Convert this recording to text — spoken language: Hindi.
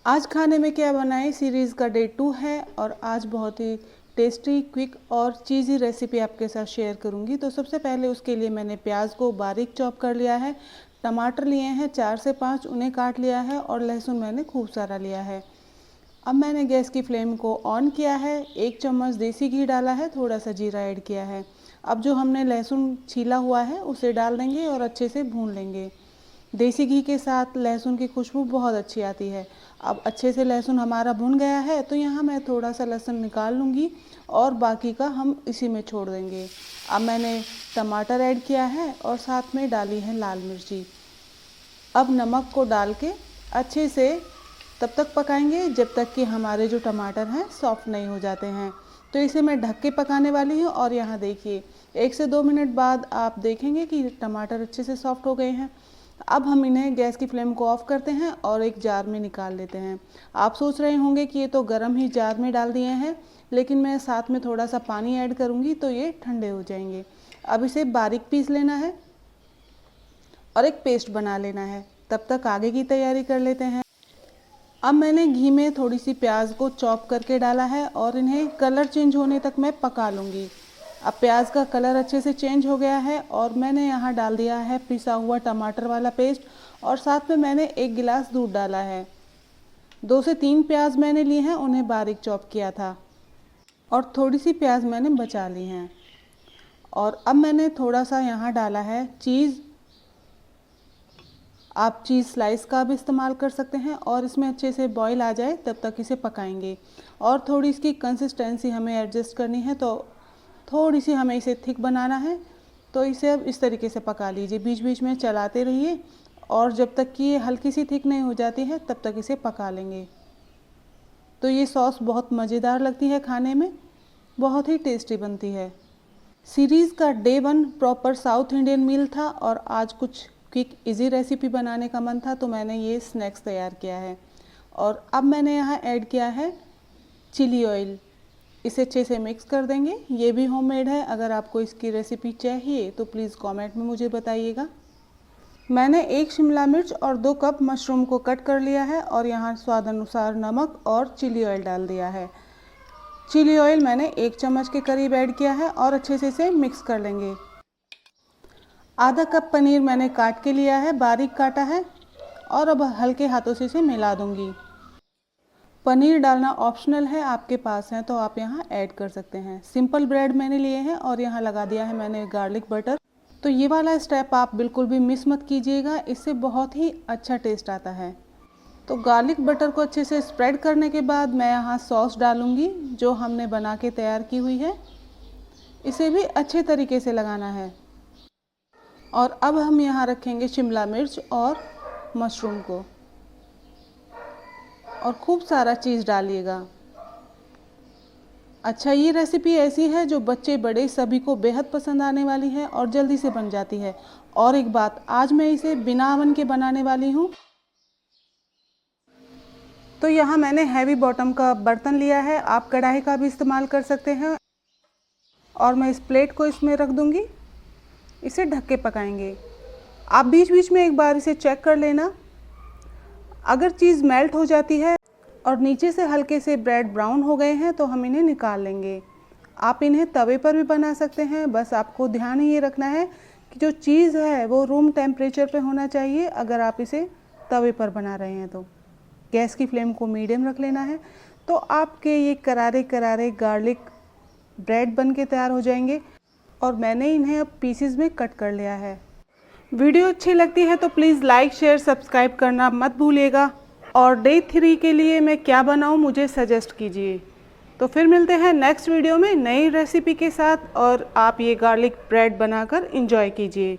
आज खाने में क्या बनाएं सीरीज़ का डे 2 है और आज बहुत ही टेस्टी, क्विक और चीज़ी रेसिपी आपके साथ शेयर करूंगी। तो सबसे पहले उसके लिए मैंने प्याज को बारीक चॉप कर लिया है, टमाटर लिए हैं 4 से 5, उन्हें काट लिया है और लहसुन मैंने खूब सारा लिया है। अब मैंने गैस की फ्लेम को ऑन किया है, 1 चम्मच देसी घी डाला है, थोड़ा सा जीरा ऐड किया है। अब जो हमने लहसुन छीला हुआ है उसे डाल देंगे और अच्छे से भून लेंगे। देसी घी के साथ लहसुन की खुशबू बहुत अच्छी आती है। अब अच्छे से लहसुन हमारा भुन गया है तो यहाँ मैं थोड़ा सा लहसुन निकाल लूँगी और बाकी का हम इसी में छोड़ देंगे। अब मैंने टमाटर ऐड किया है और साथ में डाली है लाल मिर्ची। अब नमक को डाल के अच्छे से तब तक पकाएंगे जब तक कि हमारे जो टमाटर हैं सॉफ्ट नहीं हो जाते हैं। तो इसे मैं ढक के पकाने वाली हूँ और यहाँ देखिए 1 से 2 मिनट बाद आप देखेंगे कि टमाटर अच्छे से सॉफ्ट हो गए हैं। अब हम इन्हें गैस की फ्लेम को ऑफ करते हैं और एक जार में निकाल लेते हैं। आप सोच रहे होंगे कि ये तो गर्म ही जार में डाल दिए हैं, लेकिन मैं साथ में थोड़ा सा पानी ऐड करूँगी तो ये ठंडे हो जाएंगे। अब इसे बारीक पीस लेना है और एक पेस्ट बना लेना है। तब तक आगे की तैयारी कर लेते हैं। अब मैंने घी में थोड़ी सी प्याज को चॉप करके डाला है और इन्हें कलर चेंज होने तक मैं पका लूँगी। अब प्याज का कलर अच्छे से चेंज हो गया है और मैंने यहाँ डाल दिया है पिसा हुआ टमाटर वाला पेस्ट और साथ में मैंने 1 गिलास दूध डाला है। 2 से 3 प्याज मैंने लिए हैं, उन्हें बारीक चॉप किया था और थोड़ी सी प्याज मैंने बचा ली हैं। और अब मैंने थोड़ा सा यहाँ डाला है चीज़। आप चीज़ स्लाइस का भी इस्तेमाल कर सकते हैं और इसमें अच्छे से बॉईल आ जाए तब तक इसे पकाएंगे। और थोड़ी इसकी कंसिस्टेंसी हमें एडजस्ट करनी है, तो थोड़ी सी हमें इसे थिक बनाना है। तो इसे अब इस तरीके से पका लीजिए, बीच बीच में चलाते रहिए और जब तक कि ये हल्की सी थिक नहीं हो जाती है तब तक इसे पका लेंगे। तो ये सॉस बहुत मज़ेदार लगती है, खाने में बहुत ही टेस्टी बनती है। सीरीज़ का डे 1 प्रॉपर साउथ इंडियन मील था और आज कुछ क्विक इजी रेसिपी बनाने का मन था तो मैंने ये स्नैक्स तैयार किया है। और अब मैंने यहाँ ऐड किया है चिली ऑयल। इसे अच्छे से मिक्स कर देंगे। ये भी होममेड है। अगर आपको इसकी रेसिपी चाहिए तो प्लीज़ कमेंट में मुझे बताइएगा। मैंने 1 शिमला मिर्च और 2 कप मशरूम को कट कर लिया है और यहाँ स्वाद अनुसार नमक और चिली ऑयल डाल दिया है। चिली ऑयल मैंने 1 चम्मच के करीब ऐड किया है और अच्छे से इसे मिक्स कर लेंगे। आधा कप पनीर मैंने काट के लिया है, बारीक काटा है और अब हल्के हाथों से इसे मिला दूंगी। पनीर डालना ऑप्शनल है, आपके पास है तो आप यहाँ ऐड कर सकते हैं। सिंपल ब्रेड मैंने लिए हैं और यहाँ लगा दिया है मैंने गार्लिक बटर। तो ये वाला स्टेप आप बिल्कुल भी मिस मत कीजिएगा, इससे बहुत ही अच्छा टेस्ट आता है। तो गार्लिक बटर को अच्छे से स्प्रेड करने के बाद मैं यहाँ सॉस डालूँगी जो हमने बना के तैयार की हुई है। इसे भी अच्छे तरीके से लगाना है। और अब हम यहाँ रखेंगे शिमला मिर्च और मशरूम को और खूब सारा चीज़ डालिएगा। अच्छा, ये रेसिपी ऐसी है जो बच्चे बड़े सभी को बेहद पसंद आने वाली है और जल्दी से बन जाती है। और एक बात, आज मैं इसे बिना ओवन के बनाने वाली हूँ। तो यहाँ मैंने हैवी बॉटम का बर्तन लिया है, आप कढ़ाई का भी इस्तेमाल कर सकते हैं। और मैं इस प्लेट को इसमें रख दूँगी। इसे ढक के पकाएंगे। आप बीच बीच में एक बार इसे चेक कर लेना। अगर चीज़ मेल्ट हो जाती है और नीचे से हल्के से ब्रेड ब्राउन हो गए हैं तो हम इन्हें निकाल लेंगे। आप इन्हें तवे पर भी बना सकते हैं, बस आपको ध्यान ये रखना है कि जो चीज़ है वो रूम टेम्परेचर पे होना चाहिए। अगर आप इसे तवे पर बना रहे हैं तो गैस की फ्लेम को मीडियम रख लेना है। तो आपके ये करारे करारे गार्लिक ब्रेड बन के तैयार हो जाएंगे। और मैंने इन्हें अब पीसेस में कट कर लिया है। वीडियो अच्छी लगती है तो प्लीज़ लाइक शेयर सब्सक्राइब करना मत भूलिएगा। और डे 3 के लिए मैं क्या बनाऊं मुझे सजेस्ट कीजिए। तो फिर मिलते हैं नेक्स्ट वीडियो में नई रेसिपी के साथ और आप ये गार्लिक ब्रेड बनाकर एंजॉय कीजिए।